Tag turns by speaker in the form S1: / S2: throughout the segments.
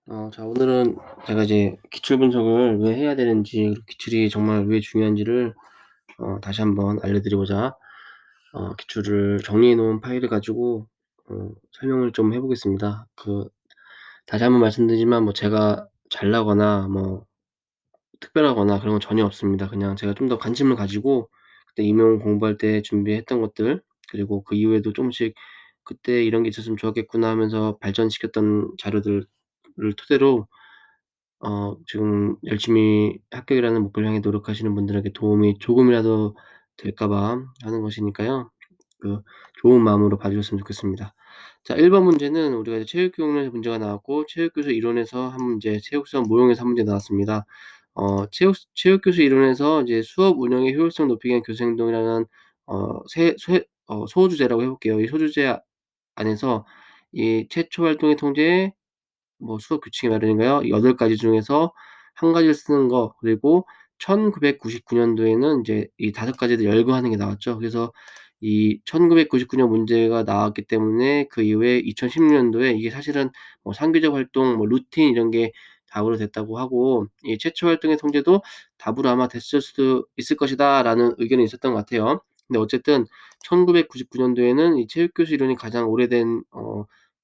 S1: 자, 오늘은 제가 이제 기출 분석을 왜 해야 되는지, 그리고 기출이 정말 왜 중요한지를 다시 한번 알려드리고자 기출을 정리해 놓은 파일을 가지고 설명을 좀 해 보겠습니다. 다시 한번 말씀드리지만 뭐 제가 잘나거나 뭐 특별하거나 그런 건 전혀 없습니다. 그냥 제가 좀 더 관심을 가지고 그때 임용 공부할 때 준비했던 것들, 그리고 그 이후에도 조금씩 '그때 이런 게 있었으면 좋았겠구나.' 하면서 발전시켰던 자료들을 토대로 지금 열심히 합격이라는 목표를 향해 노력하시는 분들에게 도움이 조금이라도 될까 봐 하는 것이니까요. 좋은 마음으로 봐 주셨으면 좋겠습니다. 자, 1번 문제는 우리가 이제 체육교육론에서 문제가 나왔고, 체육교수 이론에서 한 문제, 체육수업 모형에서 한 문제 나왔습니다. 체육교수 이론에서 이제 수업 운영의 효율성 높이기 위한 교수 행동이라는 소주제라고 해 볼게요. 이 소주제 안에서 이 최초 활동의 통제, 뭐 수업 규칙의 마련인가요? 8가지 중에서 한 가지를 쓰는 거, 그리고 1999 년도에는 인제 이 5가지를 열거하는 게 나왔죠. 그래서 이 1999년 문제가 나왔기 때문에 그 이후에 2016 년도에 이게 사실은 뭐 상기적 활동, 뭐 루틴 이런 게 답으로 됐다고 하고, 이 최초 활동의 통제도 답으로 아마 됐을 수도 있을 것이다라는 의견이 있었던 것 같아요. 근데 어쨌든 1999 년도에는 이 체육교수 이론이 가장 오래된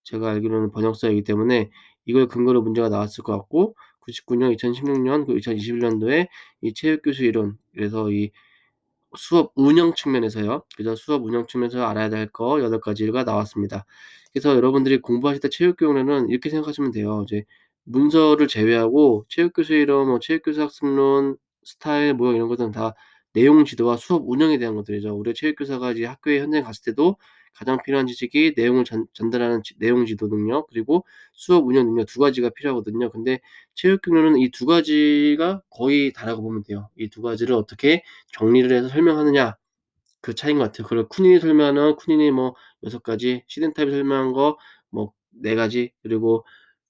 S1: 제가 알기로는 번역서이기 때문에 이걸 근거로 문제가 나왔을 것 같고, 99 년, 2016년, 2021 년도에 이 체육교수 이론, 그래서 이 수업 운영 측면에서요. 그래서 수업 운영 측면에서 알아야 될 거 8가지가 나왔습니다. 그래서 여러분들이 공부하실 때 체육교육론은 이렇게 생각하시면 돼요. 이제 문서를 제외하고 체육교수 이론, 뭐 체육교수 학습론, 스타일, 모형 이런 것들은 다 내용 지도와 수업 운영에 대한 것들이죠. 우리 체육교사가 이제 학교에 현장에 갔을 때도 가장 필요한 지식이 내용을 전달하는 내용 지도 능력, 그리고 수업 운영 능력 두 가지가 필요하거든요. 근데 체육교육론은 이 두 가지가 거의 다라고 보면 돼요. 이 두 가지를 어떻게 정리를 해서 설명하느냐, 그 차이인 것 같아요. 그리고 쿠닌이 설명하는 쿠닌이 뭐 6가지, 시덴탑이 설명한 거 뭐 4가지, 그리고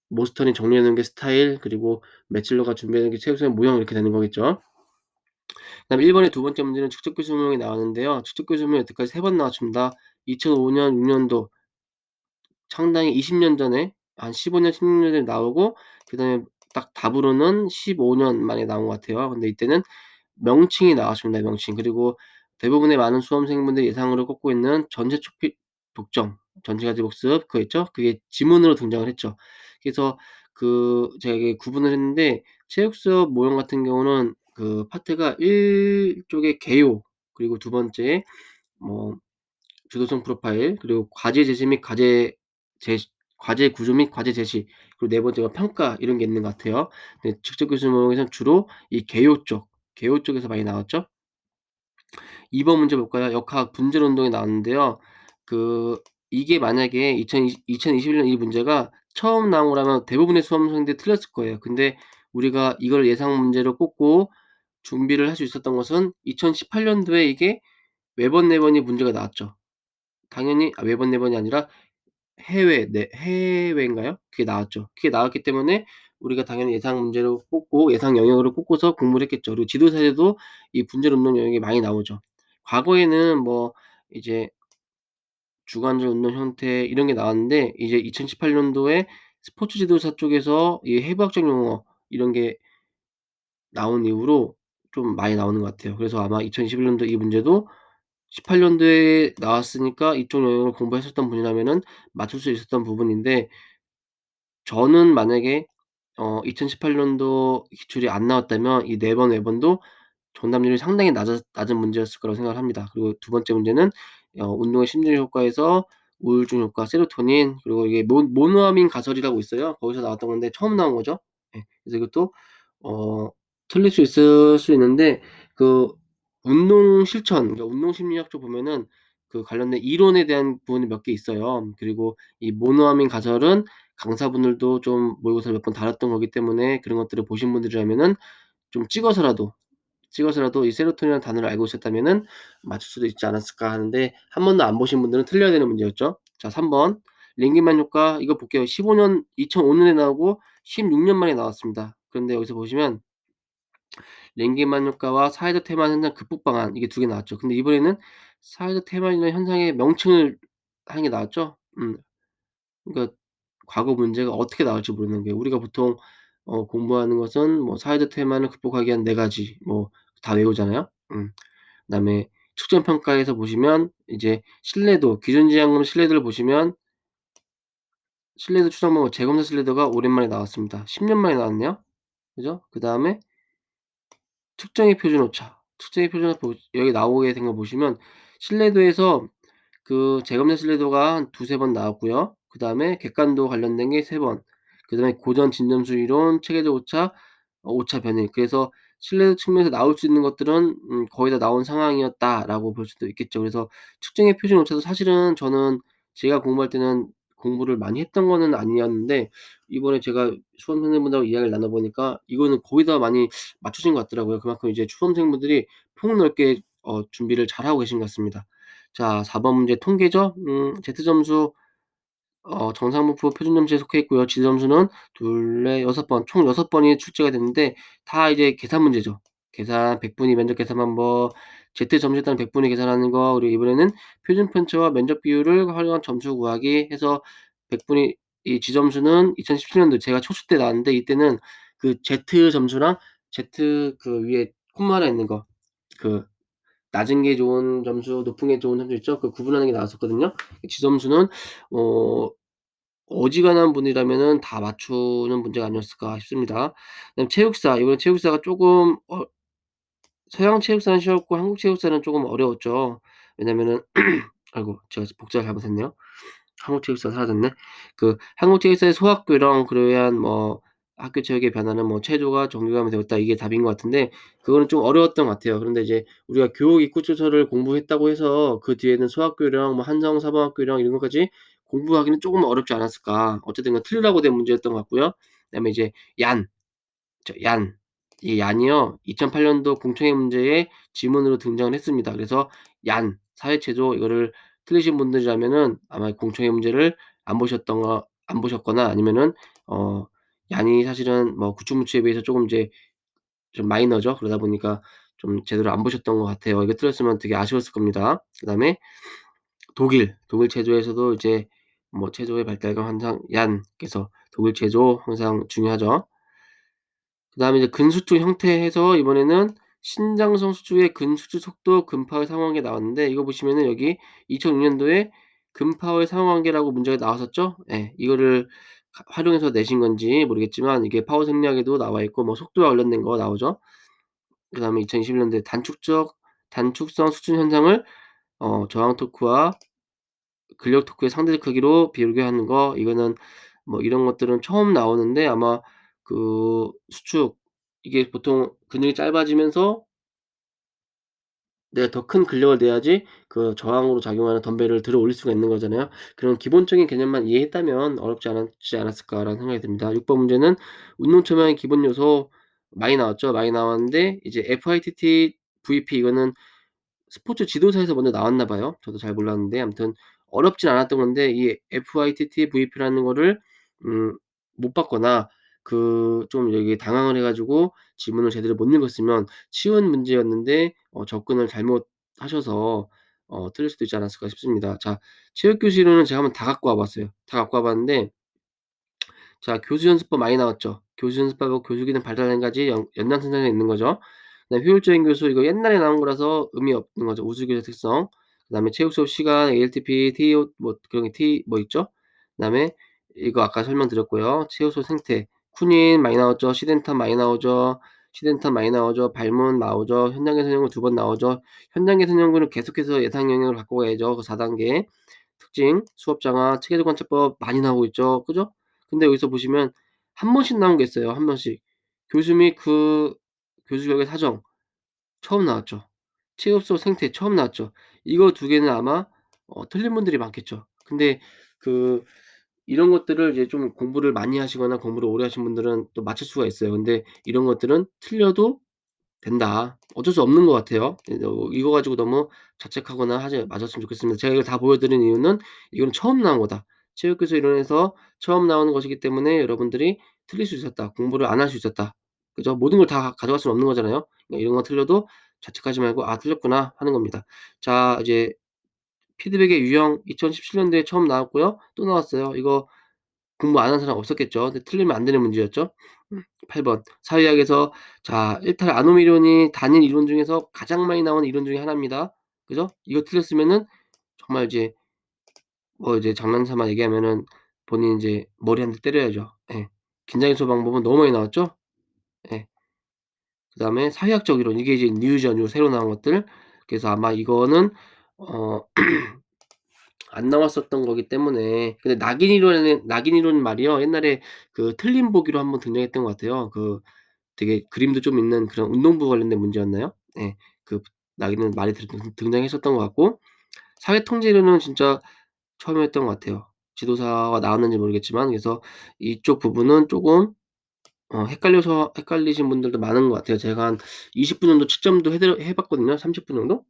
S1: 모스턴이 정리해 놓은 게 스타일, 그리고 매칠러가 준비해 놓은 게 체육생의 모형, 이렇게 되는 거겠죠. 그다음에 1 번의 두 번째 문제는 측정교 수명이 나왔는데요. 측정교 수명이 여태까지 3번 나왔습니다. 2005 년, 6 년도, 상당히 20년 전에, 한 15 년, 16년 전에 나오고, 그다음에 딱 답으로는 15년 만에 나온 것 같아요. 근데 이때는 명칭이 나왔습니다, 명칭. 그리고 대부분의 많은 수험생분들이 예상으로 꼽고 있는 전체 초피 독점, 전체가지 복습 그거 있죠? 그게 지문으로 등장을 했죠. 그래서 제가 이게 구분을 했는데, 체육 수업 모형 같은 경우는 그 파트가 1 쪽에 개요, 그리고 두 번째에 뭐 주도성 프로파일, 그리고 과제 제시 및 제시 과제 구조 및 과제 제시, 그리고 네 번째가 평가, 이런 게 있는 것 같아요. 근데 직접 교수 모형에서는 주로 이 개요 쪽에서 많이 나왔죠. 2번 문제 볼까요? 역학 분절 운동이 나왔는데요. 그 이게 만약에 2021년 이 문제가 처음 나온 거라면 대부분의 수험생들이 틀렸을 거예요. 근데 우리가 이걸 예상 문제로 꼽고 준비를 할 수 있었던 것은 2018 년도에 이게 외번 내번이 문제가 나왔죠. 당연히 외번 내번이 아니라 해외인가요? 그게 나왔죠. 그게 나왔기 때문에 우리가 당연히 예상 문제로 꼽고 예상 영역으로 꼽고서 공부를 했겠죠. 그리고 지도서에도 이 분절 운동 영역이 많이 나오죠. 과거에는 뭐 이제 주관적 운동 형태 이런 게 나왔는데, 이제 2018 년도에 스포츠 지도사 쪽에서 이 해부학적 용어 이런 게 나온 이후로 좀 많이 나오는 것 같아요. 그래서 아마 2021 년도 이 문제도 18 년도에 나왔으니까 이쪽 영역을 공부했었던 분이라면은 맞출 수 있었던 부분인데, 저는 만약에 2018 년도 기출이 안 나왔다면 이 네 번 외번도 정답률이 상당히 낮은 문제였을 거라고 생각을 합니다. 그리고 두 번째 문제는 운동의 심리적 효과에서 우울증 효과, 세로토닌, 그리고 이게 모노아민 가설이라고 있어요. 거기서 나왔던 건데 처음 나온 거죠. 예. 그래서 이것도 어 틀릴 수 있을 수 있는데, 그 운동 실천, 그러니까 운동 심리학 쪽 보면은 그 관련된 이론에 대한 부분이 몇 개 있어요. 그리고 이 모노아민 가설은 강사분들도 좀 모의고사를 몇 번 다뤘던 거기 때문에 그런 것들을 보신 분들이라면은 좀 찍어서라도 이 세로토닌이라는 단어를 알고 있었다면은 맞출 수도 있지 않았을까 하는데, 한 번도 안 보신 분들은 틀려야 되는 문제였죠. 자, 3 번. 링기만 효과 이거 볼게요. 2005 년에 나오고 16년 만에 나왔습니다. 그런데 여기서 보시면 링기만 효과와 사회적 테만 현상 극복 방안, 이게 두 개 나왔죠. 근데 이번에는 사회적 테만이나 현상의 명칭을 하는 게 나왔죠. 그러니까 과거 문제가 어떻게 나올지 모르는 거예요. 우리가 보통 공부하는 것은 뭐 사회적 테마를 극복하기 위한 4 가지 뭐 다 외우잖아요. 그다음에 축제 평가에서 보시면 이제 신뢰도 기준지향금 신뢰도를 보시면 신뢰도 추정 방법 재검사 신뢰도가 오랜만에 나왔습니다. 10년 만에 나왔네요. 그죠? 그다음에 측정의 표준 오차. 측정의 표준 오차 여기 나오게 된 거 보시면 신뢰도에서 그 재검사 신뢰도가 한 두세 번 나왔고요. 그다음에 객관도 관련된 게 3 번. 그다음에 고전 진점수 이론, 체계적 오차, 오차 변형. 그래서 신뢰도 측면에서 나올 수 있는 것들은 거의 다 나온 상황이었다라고 볼 수도 있겠죠. 그래서 측정의 표준 오차도 사실은 저는 제가 공부할 때는 공부를 많이 했던 거는 아니었는데 이번에 제가 수험생분들하고 이야기를 나눠 보니까 이거는 거의 다 많이 맞춰진 것 같더라고요. 그만큼 이제 수험생분들이 폭넓게 준비를 잘하고 계신 것 같습니다. 자 4번 문제 통계죠. Z 점수 정상분포 표준 점수에 속해 있고요. 지 점수는 둘 넷 여섯 번 총 6번이 출제가 됐는데 다 이제 계산 문제죠. 계산 100 분위 면적 계산 방법, Z 점수에 따른 100 분위 계산하는 거, 그리고 이번에는 표준 편차와 면적 비율을 활용한 점수 구하기 해서 100 분위 이 지 점수는 2017 년도 제가 초수 때 나왔는데 이때는 그 Z 점수랑 Z 그 위에 콤마 하나 있는 거 그 낮은 게 좋은 점수, 높은 게 좋은 점수 있죠? 그 구분하는 게 나왔었거든요. 지점수는 어 어지간한 분이라면은 다 맞추는 문제가 아니었을까 싶습니다. 그다음에 체육사, 이번에 체육사가 쪼금 서양 체육사는 쉬웠고 한국 체육사는 쪼금 어려웠죠. 왜냐면은 아이고 제가 복잡을 잘못했네요. 한국 체육사 사라졌네. 그 한국 체육사의 소학교령 그로 위한 뭐 학교 체육의 변화는 뭐 체조가 정교감이 되었다 이게 답인 것 같은데 그거는 좀 어려웠던 것 같아요. 그런데 이제 우리가 교육 입구조서를 공부했다고 해서 그 뒤에는 소학교령 뭐 한성 사범학교령 이런 것까지 공부하기는 쪼금 어렵지 않았을까. 어쨌든 간에 틀리라고 된 문제였던 것 같고요. 그다음에 이제 얀. 얀. 이 얀이요. 2008 년도 공청회 문제에 지문으로 등장을 했습니다. 그래서 얀, 사회체조 이거를 틀리신 분들이라면은 아마 공청회 문제를 안 보셨거나 아니면은 어 얀이 사실은 뭐 구충문체에 비해서 쪼금 이제 좀 마이너죠. 그러다 보니까 좀 제대로 안 보셨던 것 같아요. 이거 틀렸으면 되게 아쉬웠을 겁니다. 그다음에 독일 체조에서도 이제 뭐 체조의 발달과 항상 얀 그래서 독일 체조 항상 중요하죠. 그다음에 이제 근수축 형태에서 이번에는 신장성 수축의 근수축 속도 근파의 상호관계 나왔는데 이거 보시면은 여기 2006 년도에 근파의 상호관계라고 문제가 나왔었죠. 예. 이거를 활용해서 내신 건지 모르겠지만 이게 파워 생리학에도 나와 있고 뭐 속도와 관련된 거 나오죠. 그다음에 2021 년도에 단축성 수준 현상을 저항 토크와 근력 토크의 상대적 크기로 비교하는 거 이거는 뭐 이런 것들은 처음 나오는데 아마 그 수축 이게 보통 근육이 짧아지면서 내가 더 큰 근력을 내야지 그 저항으로 작용하는 덤벨을 들어 올릴 수가 있는 거잖아요. 그런 기본적인 개념만 이해했다면 어렵지 않았지 않았을까라는 생각이 듭니다. 6번 문제는 운동 처방의 기본 요소 많이 나왔죠. 많이 나왔는데 이제 FITT, VP 이거는 스포츠 지도사에서 먼저 나왔나 봐요. 저도 잘 몰랐는데 아무튼 어렵진 않았던 건데 이 FITT, VP라는 거를 음 못 봤거나 그 좀 여기 당황을 해 가지고 지문을 제대로 못 읽었으면 쉬운 문제였는데 접근을 잘못하셔서 틀릴 수도 있지 않았을까 싶습니다. 자 체육교실로는 제가 한번 다 갖고 와 봤어요. 다 갖고 와 봤는데 자 교수 연습법 많이 나왔죠. 교수 연습법하고 교수 기능 발달 1 가지 연장선상에 있는 거죠. 그다음에 효율적인 교수 이거 옛날에 나온 거라서 의미 없는 거죠. 우수 교수 특성. 그다음에 체육 수업 시간, ALTP, TO 뭐 그런 게 T 뭐 있죠. 그다음에 이거 아까 설명드렸고요. 체육 수업 생태, 쿠닌 많이 나왔죠. 시덴탄 많이 나오죠. 시덴탄 많이 나오죠. 발문 나오죠. 현장 개선 연구 2번 나오죠. 현장 개선 연구는 계속해서 예상 영역을 갖고 가야죠. 그 4단계. 특징, 수업 장악, 체계적 관찰법 많이 나오고 있죠. 그죠? 근데 여기서 보시면 한 번씩 나온 게 있어요, 한 번씩. 교수 및 그 교수 결의 사정 처음 나왔죠. 체육 속 생태 처음 나왔죠. 이거 두 개는 아마 틀린 분들이 많겠죠. 근데 그 이런 것들을 이제 좀 공부를 많이 하시거나 공부를 오래 하신 분들은 또 맞출 수가 있어요. 근데 이런 것들은 틀려도 된다. 어쩔 수 없는 것 같아요. 이거 가지고 너무 자책하거나 하지 마셨으면 좋겠습니다. 제가 이걸 다 보여드린 이유는 이거는 처음 나온 거다. 체육교수 이론에서 처음 나오는 것이기 때문에 여러분들이 틀릴 수 있었다. 공부를 안 할 수 있었다. 그죠? 모든 걸 다 가져갈 수는 없는 거잖아요. 그러니까 이런 거 틀려도 자책하지 말고 '아 틀렸구나.' 하는 겁니다. 자 이제 피드백의 유형 2017 년도에 처음 나왔고요. 또 나왔어요. 이거 공부 안 한 사람 없었겠죠. 근데 틀리면 안 되는 문제였죠. 8 번 사회학에서 자 일탈 아놈 이론이 단일 이론 중에서 가장 많이 나오는 이론 중에 하나입니다. 그죠? 이거 틀렸으면은 정말 이제 뭐 이제 장난삼아 얘기하면은 본인 이제 머리 한 대 때려야죠. 예. 긴장 해소 방법은 너무 많이 나왔죠? 예. 그다음에 사회학적 이론 이게 이제 뉴전 요 새로 나온 것들. 그래서 아마 이거는 어 안 나왔었던 거기 때문에 근데 낙인 이론은 말이요. 옛날에 그 틀림 보기로 한번 등장했던 것 같아요. 그 되게 그림도 좀 있는 그런 운동부 관련된 문제였나요? 예. 그 낙인은 많이 등장했었던 것 같고 사회 통제 이론은 진짜 처음이었던 것 같아요. 지도사가 나왔는지 모르겠지만 그래서 이쪽 부분은 쪼금 헷갈려서 헷갈리신 분들도 많은 것 같아요. 제가 한 20분 정도 채점도 해 봤거든요. 30분 정도?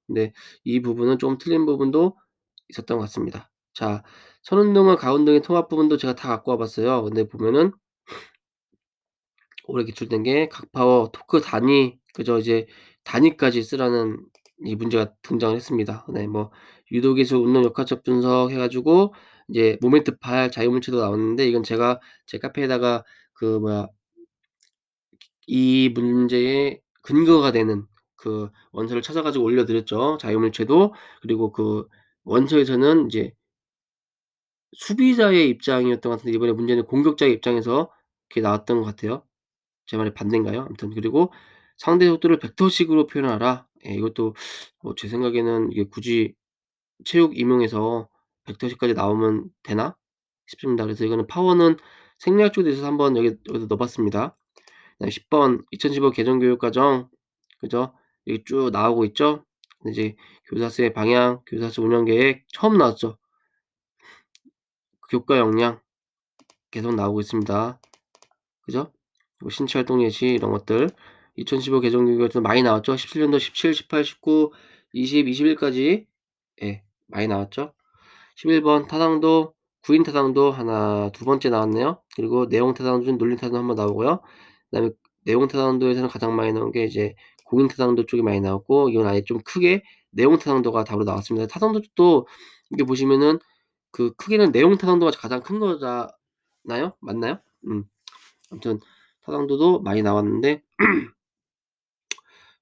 S1: 근데 이 부분은 좀 틀린 부분도 있었던 것 같습니다. 자 선운동과 가운동의 통합 부분도 제가 다 갖고 와 봤어요. 근데 보면은 올해 기출된 게 각파워, 토크 단위 그죠 이제 단위까지 쓰라는 이 문제가 등장을 했습니다. 네 뭐 유도기술 운동 역학적 분석 해 가지고 이제 모멘트 파열 자유물체도 나왔는데 이건 제가 제 카페에다가 그 뭐야 이 문제의 근거가 되는 그 원서를 찾아 가지고 올려 드렸죠. 자유물체도 그리고 그 원서에서는 이제 수비자의 입장이었던 것 같은데 이번에 문제는 공격자의 입장에서 그게 나왔던 것 같아요. 제 말이 반대인가요? 아무튼 그리고 상대 속도를 벡터식으로 표현하라. 예 이것도 제 생각에는 이게 굳이 체육 임용에서 벡터식까지 나오면 되나 싶습니다. 그래서 이거는 파워는 생략 쪽에 있어서 한번 여기다 넣어 봤습니다. 그다음에 10번 2015 개정교육과정 그죠? 여기 쭉 나오고 있죠? 이제 교사수의 방향, 교사수 운영 계획 처음 나왔죠. 교과 역량 계속 나오고 있습니다. 그죠? 뭐 신체 활동 예시 이런 것들 2015 개정 교육에서 많이 나왔죠. 17 년도 17, 18, 19, 20, 21 까지 예 많이 나왔죠. 11번 타당도 구인 타당도 하나 두 번째 나왔네요. 그리고 내용 타당도 중 논리 타당도 한번 나오고요. 그다음에 내용 타당도에서는 가장 많이 나온 게 이제 공인 타당도 쪽이 많이 나왔고 이건 아예 좀 크게 내용 타당도가 답으로 나왔습니다. 타당도 쪽도 이게 보시면은 그 크게는 내용 타당도가 가장 큰 거잖아요. 맞나요? 아무튼 타당도도 많이 나왔는데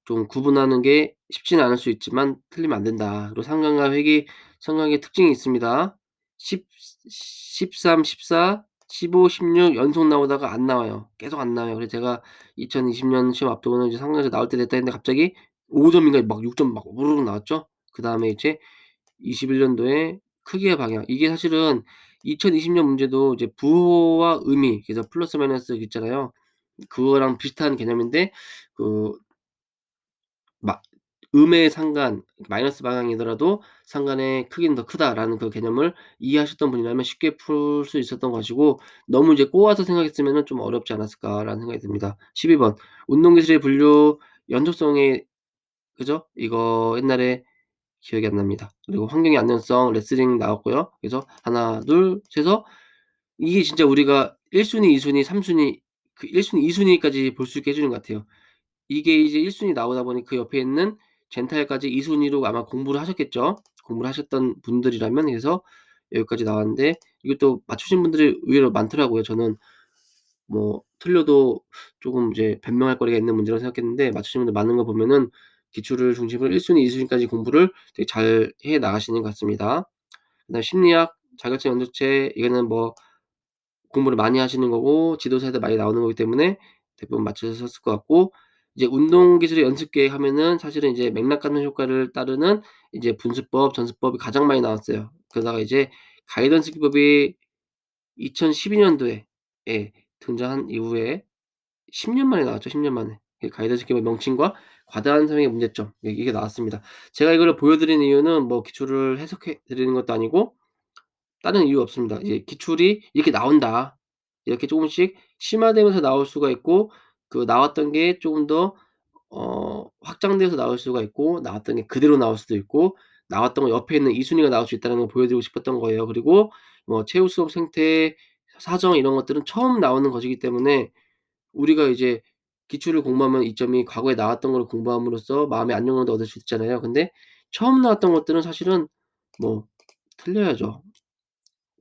S1: 좀 구분하는 게 쉽지는 않을 수 있지만 틀리면 안 된다. 그리고 상관과 회귀 성관계의 특징이 있습니다. 10 13, 14, 15, 16 연속 나오다가 안 나와요. 계속 안 나와요. 그래서 제가 2020년 시험 앞두고는 이제 상관에서 나올 때 됐다 했는데 갑자기 5 점인가 막 6점 막 우르르 나왔죠. 그다음에 이제 21 년도에 크기의 방향 이게 사실은 2020년 문제도 이제 부호와 의미 그래서 플러스 마이너스 있잖아요. 그거랑 비슷한 개념인데 그 마 음의 상관 마이너스 방향이더라도 상관의 크기는 더 크다라는 그 개념을 이해하셨던 분이라면 쉽게 풀 수 있었던 것이고 너무 이제 꼬아서 생각했으면은 좀 어렵지 않았을까라는 생각이 듭니다. 12번 운동기술의 분류 연속성의 그죠? 이거 옛날에 기억이 안 납니다. 그리고 환경의 안전성 레슬링 나왔고요. 그래서 하나 둘 해서 이게 진짜 우리가 1 순위, 2 순위, 3 순위 그 1 순위, 2 순위까지 볼 수 있게 해 주는 것 같아요. 이게 이제 1 순위 나오다 보니 그 옆에 있는 젠탈까지 2 순위로 아마 공부를 하셨겠죠. 공부를 하셨던 분들이라면 그래서 여기까지 나왔는데 이것도 맞추신 분들이 의외로 많더라고요. 저는 뭐 틀려도 쪼금 이제 변명할 거리가 있는 문제라고 생각했는데 맞추신 분들 많은 거 보면은 기출을 중심으로 1 순위, 2 순위까지 공부를 되게 잘 해 나가시는 것 같습니다. 그다음에 심리학, 자격증 연습체 이거는 뭐 공부를 많이 하시는 거고 지도서에도 많이 나오는 거기 때문에 대부분 맞추셨을 것 같고 이제 운동 기술의 연습 계획 하면은 사실은 이제 맥락 갖는 효과를 따르는 이제 분수법, 전수법이 가장 많이 나왔어요. 그러다가 이제 가이던스 기법이 2012 년도에 예 등장한 이후에 10년 만에 나왔죠, 10년 만에. 그 가이던스 기법의 명칭과 과다한 설명의 문제점 이게 나왔습니다. 제가 이거를 보여 드리는 이유는 뭐 기출을 해석해 드리는 것도 아니고 다른 이유 없습니다. 이제 기출이 이렇게 나온다. 이렇게 쪼금씩 심화되면서 나올 수가 있고 그 나왔던 게 쪼금 더 확장돼서 나올 수가 있고 나왔던 게 그대로 나올 수도 있고 나왔던 거 옆에 있는 2 순위가 나올 수 있다는 걸 보여드리고 싶었던 거예요. 그리고 뭐 최후 수업 생태, 사정 이런 것들은 처음 나오는 것이기 때문에 우리가 이제 기출을 공부하면 이 점이 과거에 나왔던 걸 공부함으로써 마음의 안정감도 얻을 수 있잖아요. 근데 처음 나왔던 것들은 사실은 뭐 틀려야죠.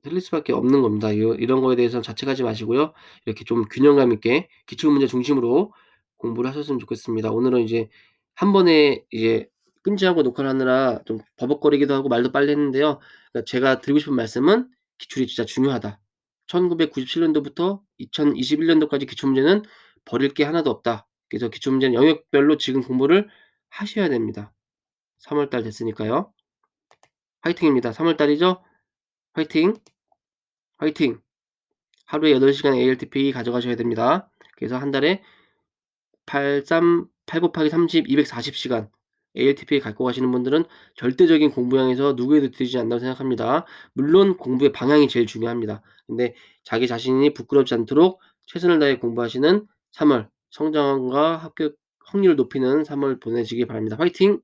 S1: 틀릴 수밖에 없는 겁니다. 이런 거에 대해서는 자책하지 마시고요. 이렇게 좀 균형감 있게 기출 문제 중심으로 공부를 하셨으면 좋겠습니다. 오늘은 이제 한 번에 이제 끊지 않고 녹화를 하느라 좀 버벅거리기도 하고 말도 빨리 했는데요. 그러니까 제가 드리고 싶은 말씀은 기출이 진짜 중요하다. 1997 년도부터 2021 년도까지 기출 문제는 버릴 게 하나도 없다. 그래서 기출 문제는 영역별로 지금 공부를 하셔야 됩니다. 3월 달 됐으니까요. 화이팅입니다. 3월 달이죠? 화이팅, 화이팅. 하루에 8시간 ALTP 가져가셔야 됩니다. 그래서 한 달에 8 곱하기 30 240 시간 ALTP에 갖고 가시는 분들은 절대적인 공부량에서 누구에도 뒤지지 않는다고 생각합니다. 물론 공부의 방향이 제일 중요합니다. 근데 자기 자신이 부끄럽지 않도록 최선을 다해 공부하시는 3월, 성장과 합격 확률을 높이는 3월 보내시기 바랍니다. 화이팅!